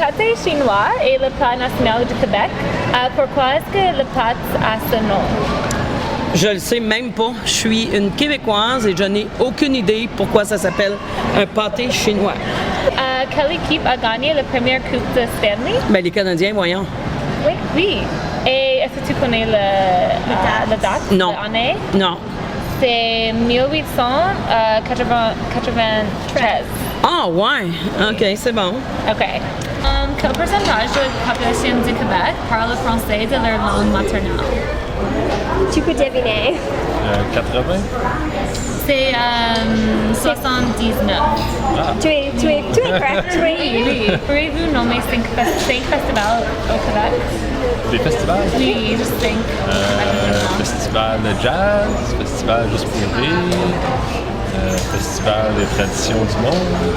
pâté chinois est le plat national du Québec. Pourquoi est-ce que le pâte a ce nom? Je le sais même pas. Je suis une Québécoise et je n'ai aucune idée pourquoi ça s'appelle un pâté chinois. Quelle équipe a gagné la première coupe de Stanley? Ben, les Canadiens, voyons. Oui. Et est-ce que tu connais la date? Non. L'année? Non. C'est 1893. Ah, ouais. OK, c'est bon. OK. Quel pourcentage de la population du Québec parle français de leur langue maternelle? Tu peux deviner. 80. C'est 79. Tu es correct. Oui. Pourriez-vous nommer 5 festivals au Québec? Des festivals? Oui, juste 5. Festival de jazz, festival juste pour rire, festival des traditions du monde,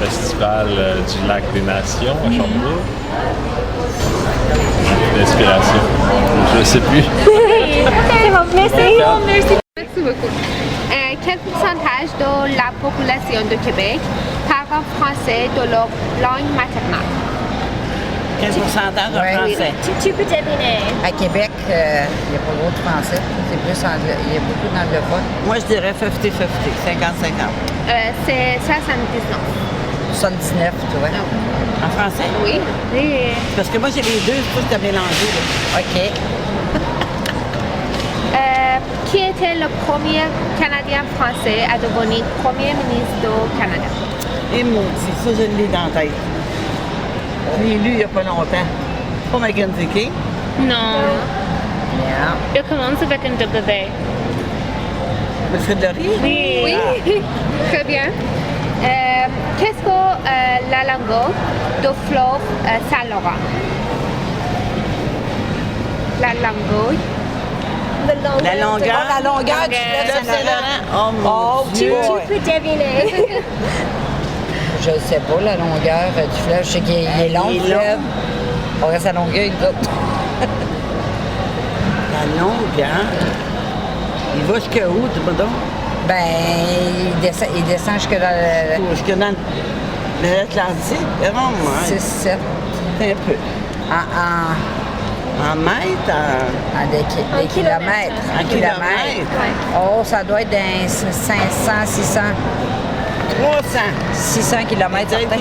festival du lac des Nations à Sherbrooke. L'inspiration. Je ne sais plus. C'est bon, merci. Merci beaucoup. Quel pourcentage de la population de Québec parle français de leur langue maternelle? Quel pourcentage en Ouais. français? Tu peux deviner. À Québec, il n'y a pas beaucoup de français. C'est plus il y a beaucoup d'anglophones. Moi, je dirais 50-50, 50-50. C'est 79. 79, tu vois. En français? Oui. Parce que moi, j'ai les deux, je trouve que mélangé. OK. Qui était le premier Canadien français à devenir Premier ministre du Canada? Et maudit, ça, je l'ai dans la tête. Je l'ai lu il n'y a pas longtemps. Pas Mackenzie King. Non. Yeah. Il commence avec un W. Wilfrid Laurier. Oui. Très bien. Qu'est-ce que la longueur du fleuve Saint-Laurent? La longueur. La longueur. La longueur du fleuve Saint-Laurent. Oh mon Dieu. Tu peux deviner. Je ne sais pas, la longueur du fleuve. Je sais qu'il est long, Il est le fleuve. On reste à longueur, une coupe. La longueur. Il va jusqu'à où, tu vois donc? Ben, il descend jusque dans le Jusque dans l'Atlantique? Non, moi. 6-7 Un peu. En mètres? des kilomètres. En kilomètres? Oh, ça doit être dans 500, 600. 300. 600 km certain.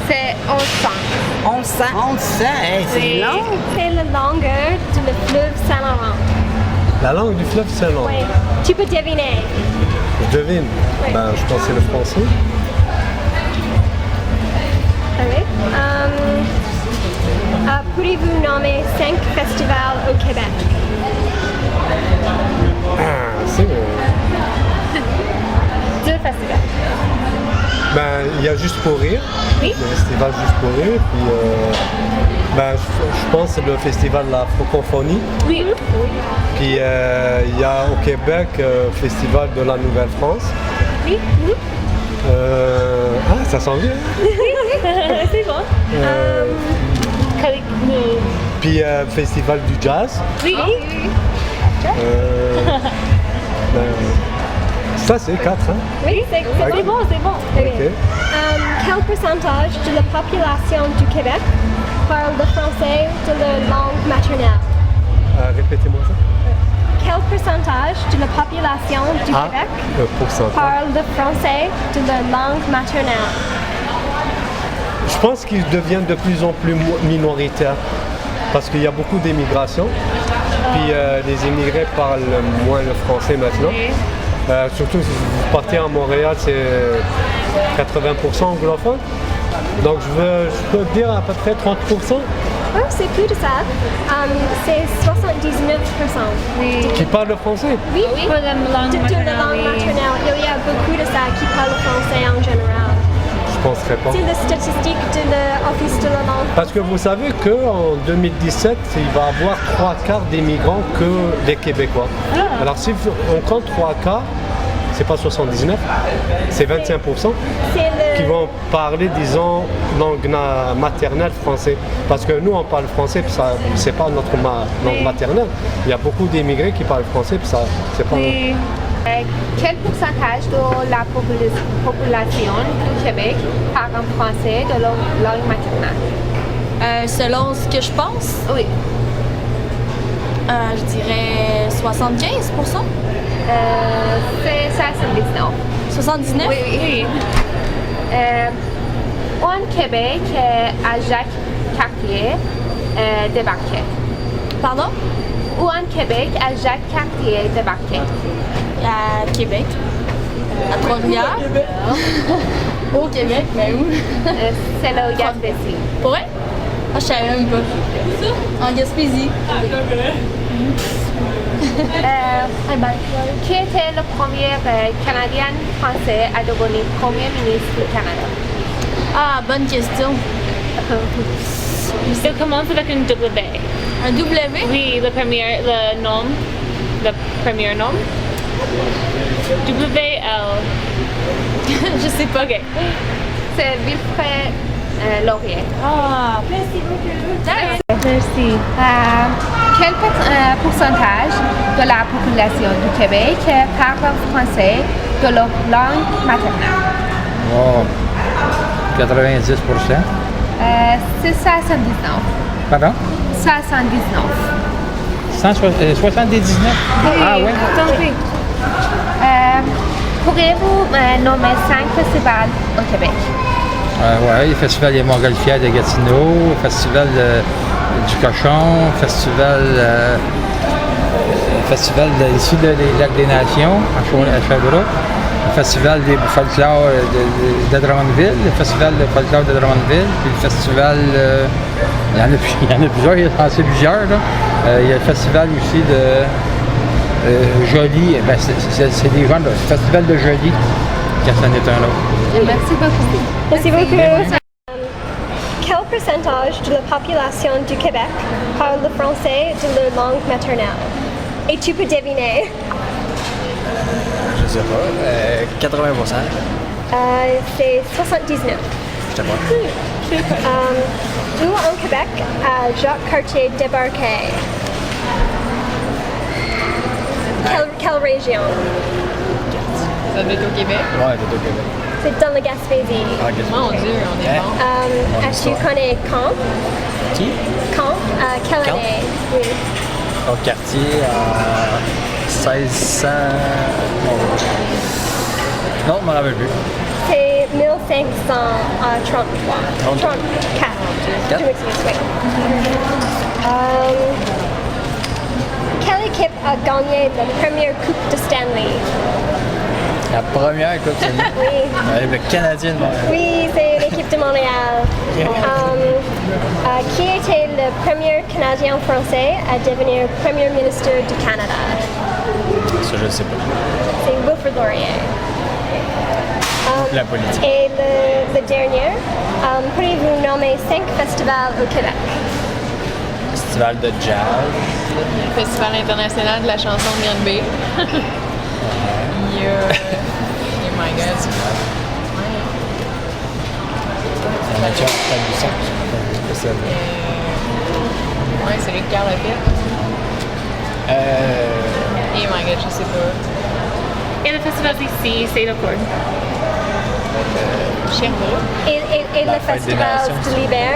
C'est 1100. 1100. 1100, hey, c'est long. C'est la longueur du fleuve Saint-Laurent. La langue du fleuve Saint-Laurent. Oui. Tu peux deviner. Je devine. Oui. Ben, je pense que c'est le français. Allez. Pourriez-vous nommer 5 festivals au Québec? C'est, 2 festivals. ben, il y a Juste pour rire. Oui. Le festival Juste pour rire. Puis, ben, je pense que c'est le festival de la francophonie. Oui. Puis, il y a au Québec le festival de la Nouvelle-France. Oui. Ça sent bien. C'est bon. Puis, festival du jazz. Oui. Ben, ça, c'est 4, hein? Oui, c'est bon, c'est bon. OK. Quel pourcentage de la population du Québec parle le français de leur langue maternelle? Répétez-moi ça. Quel pourcentage de la population du Québec Le pourcentage. parle le français de leur langue maternelle? Je pense qu'ils deviennent de plus en plus minoritaires parce qu'il y a beaucoup d'immigration. Puis les immigrés parlent moins le français maintenant. Surtout si vous partez à Montréal, c'est 80% anglophone. Donc je peux dire à peu près 30%. Oh, c'est plus de ça. C'est 79%. Qui parlent le français. Oui, Pour la langue de la maternelle, langue oui. maternelle. Il y a beaucoup de ça qui parlent le français en général. Je penserais pas. C'est la statistique de l'Office de la langue. Parce que vous savez qu'en 2017, il va y avoir 3 quarts d'immigrants que des Québécois. Alors si on compte 3 quarts, c'est pas 79, c'est 25% C'est qui le... vont parler, disons, langue maternelle français. Parce que nous, on parle français, puis ça, c'est pas notre langue maternelle. Il y a beaucoup d'immigrés qui parlent français, puis ça, c'est pas. Oui. Quel pourcentage de la population du Québec parle en français de leur langue maternelle? Selon ce que je pense, Oui. je dirais 75%. C'est 79. 79? Oui, oui. Au Québec, à Jacques Cartier débarqué. Pardon? Où en Québec, à Jacques Cartier débarqué? À Québec. À Trois-Rivières. Au Québec, mais où? C'est le Gaspésie. Pour vrai? Ah, je savais même pas. En Gaspésie. Qui était le premier Canadien français à devenir Premier ministre du Canada? Ah, bonne question. Ça commence avec un W. Un W? Oui, le premier nom. W-L. Je sais pas. OK. C'est Wilfrid Laurier. Ah, Merci. Quel pourcentage de la population du Québec parle français de leur langue maternelle? Oh, 90%. C'est 79. Pardon? 79. 179? Ah ouais? Oui. Pourriez-vous nommer 5 festivals au Québec? Ouais, le festival des Montgolfières de Gatineau, le festival du Cochon, festival ici des Lacs des Nations à Sherbrooke, le festival des folklore de Drummondville, le festival de folklore de Drummondville, puis le festival, il y en a plusieurs, il y a plusieurs. Là. Il y a le festival aussi de Joly, c'est des gens, le festival de Joly, qui en est un autre. Merci beaucoup. Merci beaucoup. Quel pourcentage de la population du Québec parle le français de leur langue maternelle? Et tu peux deviner. Je sais pas. 80%. C'est 79. Je sais pas. Où en Québec a Jacques Cartier débarqué? Quelle région? Ça doit être au Québec. Ouais, t'es au Québec. C'est dans le Gaspésie. Ah, qu'est-ce que Mon c'est? Dieu, on est bon. Est-ce que tu connais Caen? Qui? Caen? Quelle Caen? année? Oui. Au quartier en 1600. Non, je m'en rappelle plus. C'est 1533. 34. Je m'excuse, oui. Quelle équipe a gagné la première Coupe de Stanley? La première Coupe Stanley. Oui. Le Canadien de Montréal. Oui, c'est l'équipe de Montréal. Qui était le premier Canadien français à devenir Premier ministre du Canada? Ça, je sais pas. C'est Wilfrid Laurier. La politique. Et le dernier, pourriez-vous nommer 5 festivals au Québec? Festival de jazz. Le Festival international de la chanson de Granby. Oh my god. La nature du sang. Ouais, c'est lui qui Carl a fait. Oh my god, je sais pas. Et le festival d'ici, c'est le cours. Sherbrooke. Et La le fête des festival Nations. de l'hiver?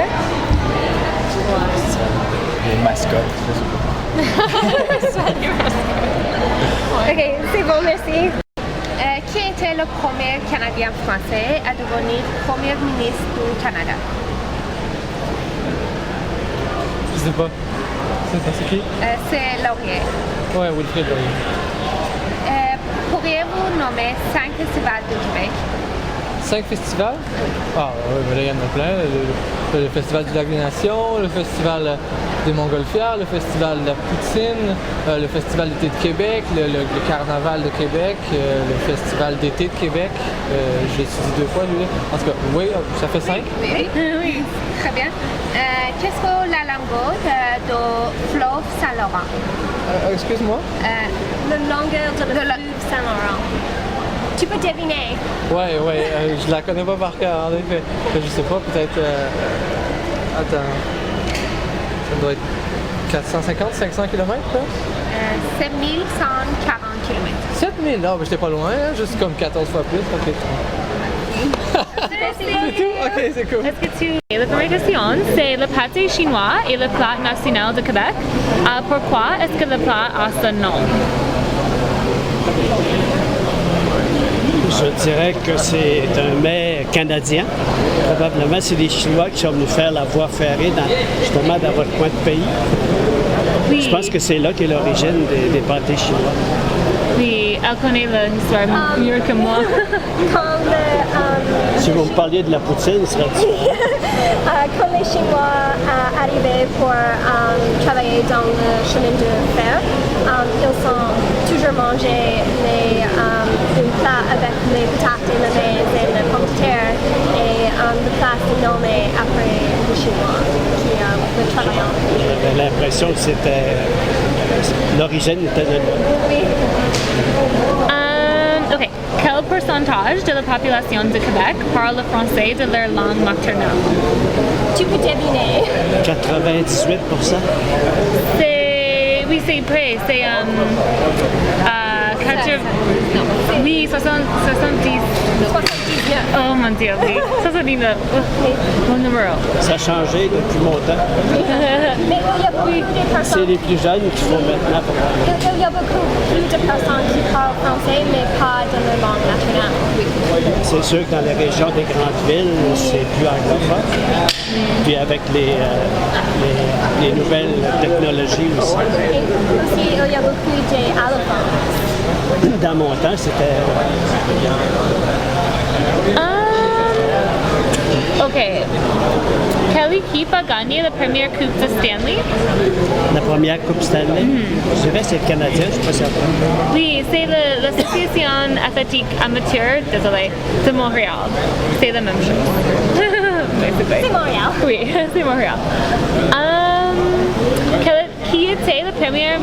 Les mascottes. Je sais pas. Ok, c'est bon, merci. Qui était le premier Canadien français à devenir Premier ministre du Canada? Je sais pas. C'est qui? C'est Laurier. Ouais, Wilfrid Laurier. Pourriez-vous nommer 5 festivals du Québec? 5 festivals? Ah, oui, mais là, il y en a plein. Le Festival du Lac des Nations, le Festival des Montgolfières, le Festival de la Poutine, le Festival d'été de Québec, le Carnaval de Québec, le Festival d'été de Québec. Je l'ai dit 2 fois, lui. En tout cas, oui, ça fait 5. Oui, oui. Très bien. Qu'est-ce que la longueur de fleuve Saint-Laurent? Excuse-moi? La longueur de la fleuve Saint-Laurent. Tu peux deviner. Ouais, je la connais pas par cœur, en effet. Je sais pas, peut-être. Attends. Ça doit être 450, 500 km là? 7140 km. 7000, ah, ben j'étais pas loin, hein, juste comme 14 fois plus. Ok. C'est tout? Ok, c'est cool. Est-ce que tu... La première question, c'est le pâté chinois et le plat national de Québec. Pourquoi est-ce que le plat a ce nom? Je dirais que c'est un mets canadien. Probablement, c'est les Chinois qui sont venus faire la voie ferrée justement dans votre coin de pays. Oui. Je pense que c'est là qu'est l'origine des pâtés chinois. Oui, elle connaît l'histoire mieux que moi. Si vous me parliez de la poutine, ce serait différent. Quand les Chinois arrivaient pour travailler dans le chemin de fer, ils ont toujours mangé les plats avec les patates et le maïs et les pommes de terre. Et le plat s'est nommé après les Chinois qui le travaillaient. J'avais l'impression que c'était... l'origine était de là. Oui. Ok. Quel pourcentage de la population de Québec parle le français de leur langue maternelle? Tu peux deviner. 98%. C'est... Oui, c'est près. C'est... Oui, 70. 79. Oh mon Dieu, oui. 79. Mon numéro. Ça a changé depuis longtemps. Mais il y a beaucoup de personnes. C'est les plus jeunes qui font maintenant. Il y a beaucoup plus de personnes qui parlent français, mais pas de leur langue maternelle. C'est sûr que dans les régions des grandes villes, c'est plus anglophone. Puis avec les nouvelles technologies aussi. Et aussi, il y a beaucoup d'allophones. Dans mon temps, c'était... Ok. Quelle équipe a gagné la première Coupe de Stanley? La première Coupe Stanley? Je dirais que c'est le Canadien, je ne suis pas certain. Oui, c'est l'association athlétique amateur, désolé, de Montréal. C'est la même chose. C'est Montréal. Oui, c'est Montréal. Qui était le premier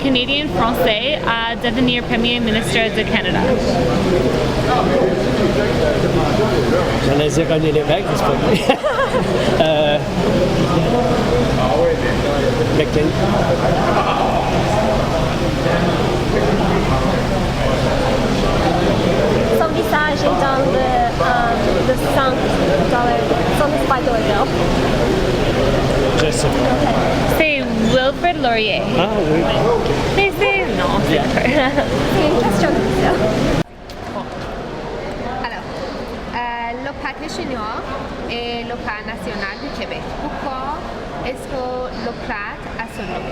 Canadien français à devenir Premier ministre du Canada? J'allais dire René Lévesque, c'est pas vrai. McCain. Son visage est dans le $100, $105 bill. Je sais pas. C'est Wilfrid Laurier. Ah oui. Mais c'est... Non, c'est pas. C'est une question de ça. Alors, le pâté chinois est le plat national du Québec. Pourquoi est-ce que le plat a ce nom?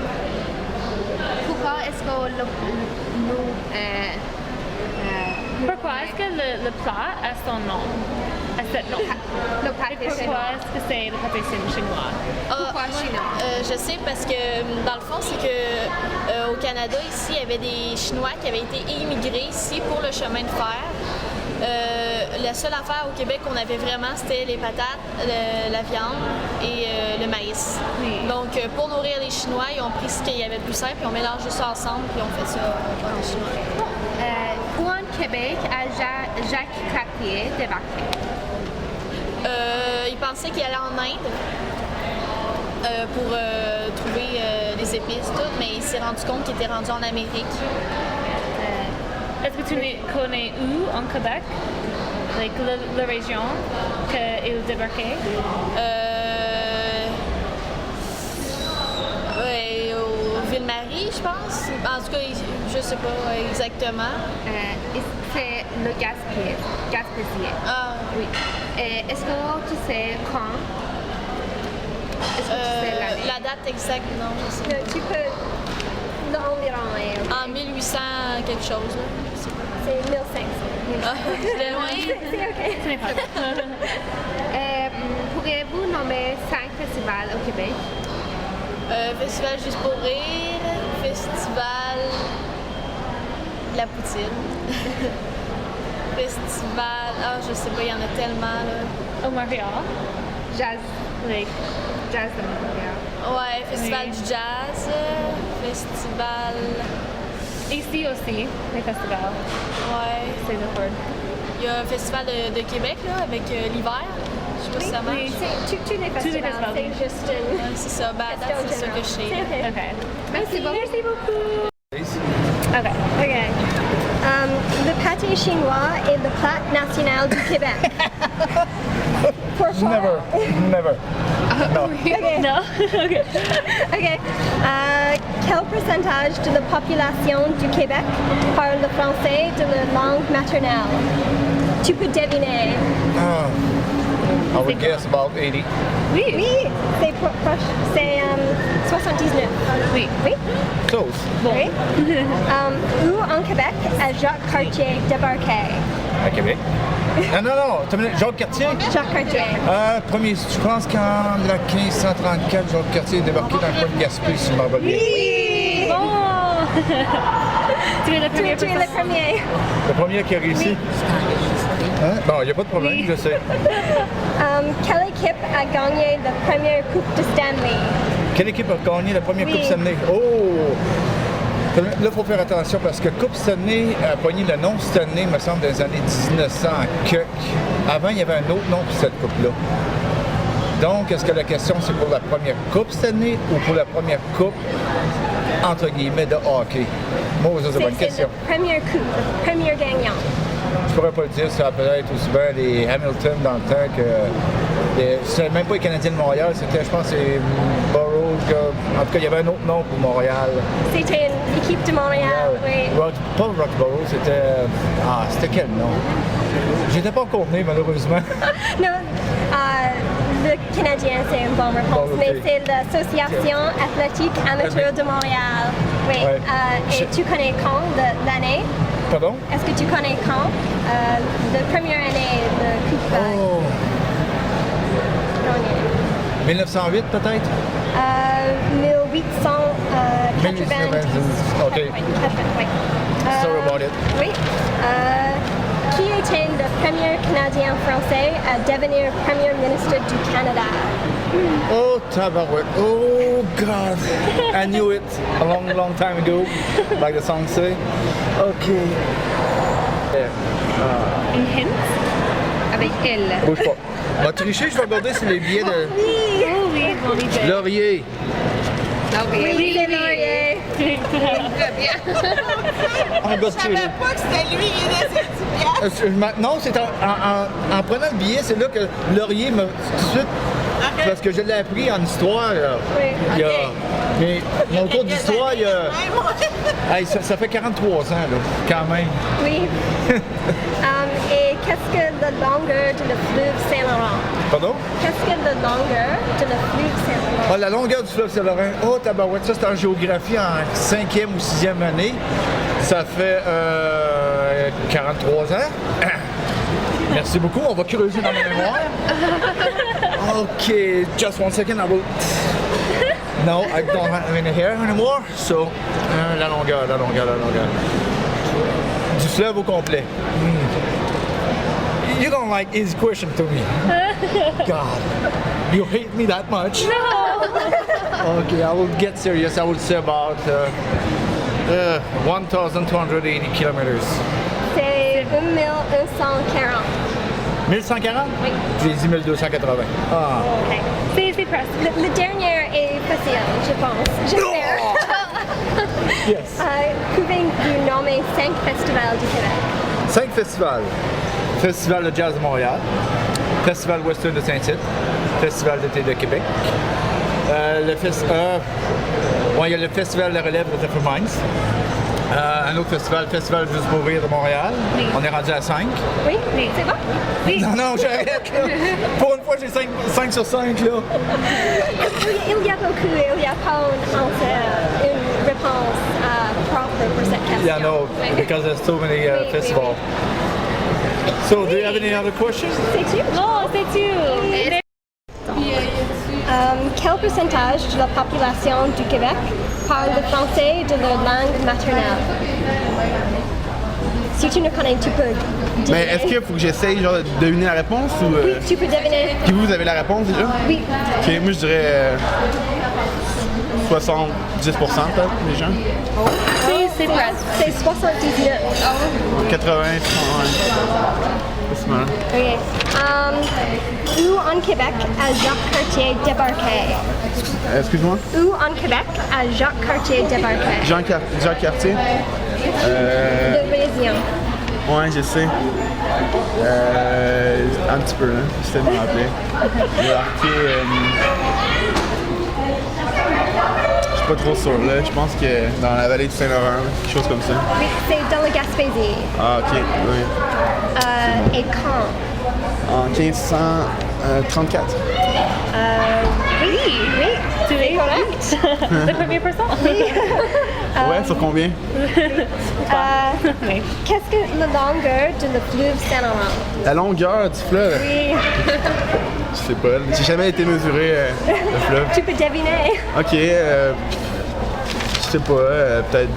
Pourquoi est-ce que Pourquoi est-ce que le plat a son nom? Le pâté Pourquoi chinois. est-ce que c'est le pâté chinois? Pourquoi chinois? Je sais parce que dans le fond, c'est que au Canada, ici, il y avait des Chinois qui avaient été immigrés ici pour le chemin de fer. La seule affaire au Québec qu'on avait vraiment, c'était les patates, la viande et le maïs. Oui. Donc, pour nourrir les Chinois, ils ont pris ce qu'il y avait de plus simple, ils ont mélangé ça ensemble, puis ils ont fait ça en chinois. Où en Québec a Jacques Cartier débarqué? Il pensait qu'il allait en Inde pour trouver des épices, tout, mais il s'est rendu compte qu'il était rendu en Amérique. Est-ce que tu connais où en Québec? Like, la région qu'il débarquait? Ouais, au Ville-Marie, je pense. En tout cas, je sais pas exactement. C'est le Gaspésie. Ah, Oui. Est-ce que tu sais quand? Est-ce que tu sais l'année? La date exacte, non, je sais pas. Tu peux l'environ. En 1800 quelque chose, là. C'est 1500. Ah, c'était loin. C'est ok. Pourriez-vous nommer 5 festivals au Québec? Festival Juste pour rire, Festival La Poutine, Festival... Ah, je sais pas, il y en a tellement, là. Au Montréal? Jazz. Like, Jazz de Montréal. Ouais, Festival Oui. du Jazz, Festival... ici aussi, les festivals. Ouais. C'est le fun. Il y a un festival de Québec, là, avec l'hiver. Je sais pas si ça marche. Tous les festivals, c'est juste une... Ouais, c'est ça. Ben, à date, c'est ça que je sais. Okay. Merci beaucoup. Okay. Okay. Le pâté chinois est le plat national du Québec. Pourquoi? Never. Okay. No? Okay. Okay. Quel pourcentage de la population du Québec parle le français de la langue maternelle? Tu peux deviner. I would guess about 80. Oui. Oui, c'est proche. C'est 79. Oui. Oui? Close. Oui. Où en Québec a Jacques Cartier débarqué? À Québec. Non. Jacques Cartier? Jacques Cartier. Je pense qu'en 1534, Jacques Cartier est débarqué dans le coin de Gaspé, si je m'en rappelle bien. Oui! Bon! Tu es le premier. Tu es le premier. Le premier qui a réussi. Hein? Bon, il n'y a pas de problème, je sais. Quelle équipe a gagné la première Coupe de Stanley? Quelle équipe a gagné la première Oui. Coupe Stanley? Oh! Là, il faut faire attention parce que Coupe Stanley a pogné le nom Stanley, me semble, dans les années 1900 Avant, il y avait un autre nom pour cette coupe-là. Donc, est-ce que la question, c'est pour la première Coupe Stanley ou pour la première Coupe, entre guillemets, de hockey? Moi, ça, c'est une bonne question. C'est la première coupe, le premier gagnant. Je pourrais pas le dire, ça peut être aussi bien les Hamilton dans le temps que... C'était même pas les Canadiens de Montréal, c'était, je pense, c'est Borough. En tout cas, il y avait un autre nom pour Montréal. C'était une équipe de Montréal, oui. Pas Roxborough, c'était... c'était quel nom? J'étais pas encore né, malheureusement. Non, le Canadien, c'est une bonne réponse, Bon, ok. mais c'est l'Association athlétique amateur de Montréal. Oui. Ouais. Et tu connais quand l'année? Pardon? Est-ce que tu connais quand? La première année de Coupe gagnée? 1908, peut-être? 1890. OK. Oui. Sorry about it. Oui. Qui était le premier Canadien français à devenir Premier ministre du Canada? Oh, tabarouette. Oh, God. I knew it a long time ago, like the song say. OK. Une hint? Avec elle. Bouge pas. On va tricher, je vais regarder sur les billets de... Oui, on y fait. Laurier. Oui, c'est Laurier. Très bien. On va tirer. pas que c'était lui qui était sur le pièce. Non, c'est en prenant le billet, c'est là que Laurier m'a tout de suite... Parce que je l'ai appris en histoire. Là. Oui. Il y a, mais mon cours d'histoire, il y a... Hey, ça fait 43 ans, là, quand même. Oui. Et qu'est-ce que la longueur de le fleuve Saint-Laurent? Pardon? Qu'est-ce que la longueur de le fleuve Saint-Laurent? Ah, la longueur du fleuve Saint-Laurent. Oh, tabarouette, ça c'est en géographie en 5e ou 6e année. Ça fait 43 ans. Merci beaucoup, on va creuser dans ma mémoire. OK, just one second, I will... No, I don't have any hair anymore. So, la longueur. Du fleuve au complet. You don't like easy question to me. God, you hate me that much? No! Okay, I will get serious. I will say about 1,280 kilometers. C'est 1140. 1140? Oui. J'ai dit 1280. Ah. OK. C'est presque. Le dernier est facile, je pense. J'espère. Yes. Pouvez-vous nommer 5 festivals du Québec? 5 festivals. Festival de jazz de Montréal, Festival western de Saint-Tite, Festival d'été de Québec. Il y a le Festival de la relève de Thetford Mines. Un autre festival, Festival Juste pour rire de Montréal. Oui. On est rendu à 5. Oui, c'est bon? Oui. Non, j'arrête là. Pour une fois, j'ai 5 sur 5 là. Il y a beaucoup, il n'y a pas une réponse propre pour cette question. Yeah, no, Oui. because there's so many Oui, festivals. So, do you have any other questions? C'est-tu? Non, c'est tout. Quel pourcentage de la population du Québec parle le français de leur langue maternelle? Si tu ne connais, tu peux deviner. Mais est-ce qu'il faut que j'essaye genre, de deviner la réponse ou. Oui, tu peux deviner. Puis vous avez la réponse déjà? Oui. Ok, moi je dirais 70% peut-être des gens. C'est presque. C'est 79. 80, 100. C'est mal. Ok. Où en Québec a Jacques Cartier débarqué? Excuse-moi? Où en Québec a Jacques Cartier débarqué? Jacques Cartier? Le Brésilien. Ouais, je sais. Un petit peu, là. J'essaie de me rappeler. Cartier. Je suis pas trop sûr, là. Je pense que dans la vallée du Saint-Laurent, quelque chose comme ça. Oui, c'est dans le Gaspésie. Ah, ok, oui. Et quand? En 1534. Oui. Tu es correct. Le premier person. Oui. Ouais, sur combien? Qu'est-ce que la longueur de le fleuve Saint-Laurent? La longueur du fleuve? Oui. Je sais pas. J'ai jamais été mesuré le fleuve. Tu peux deviner. Ok, je sais pas, peut-être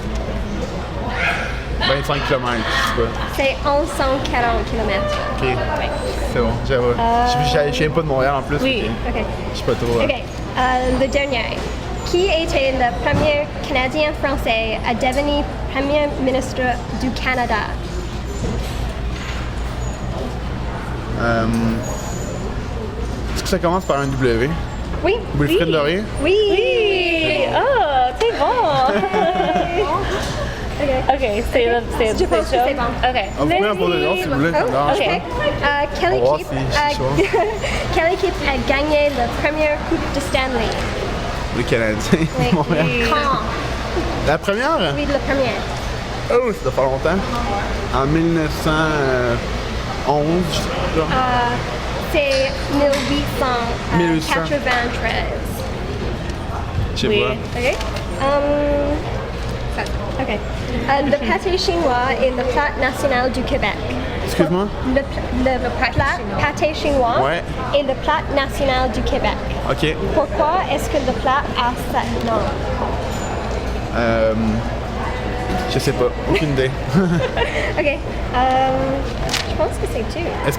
25 km, je sais pas. C'est 1140 km. Ok, c'est bon, j'avoue. Je viens pas de Montréal en plus. Oui. Ok. Je sais pas trop. Ok. Le dernier. Qui était le premier Canadien français à devenir Premier ministre du Canada? Est-ce que ça commence par un W? Oui. Wilfrid Laurier? Oui. Oh, c'est bon. Ok, c'est Je pense que c'est bon. Ok. Vous pouvez en poser d'autres si vous voulez. Oh, Non, je ok. sais Quelle On va voir équipe, si je suis sûr. quelle équipe a gagné la première Coupe de Stanley? Les Canadiens. Oui. Montréal. Quand? La première? Oui, la première. Oh, ça fait longtemps. En 1911, je crois. C'est 1893. Je sais pas. Ok. Le pâté chinois est le plat national du Québec. Excuse-moi? Le plat pâté chinois Ouais. est le plat national du Québec. Ok. Pourquoi est-ce que le plat a ce nom? Je sais pas. Aucune idée. Ok. Je pense que c'est tout. Est-ce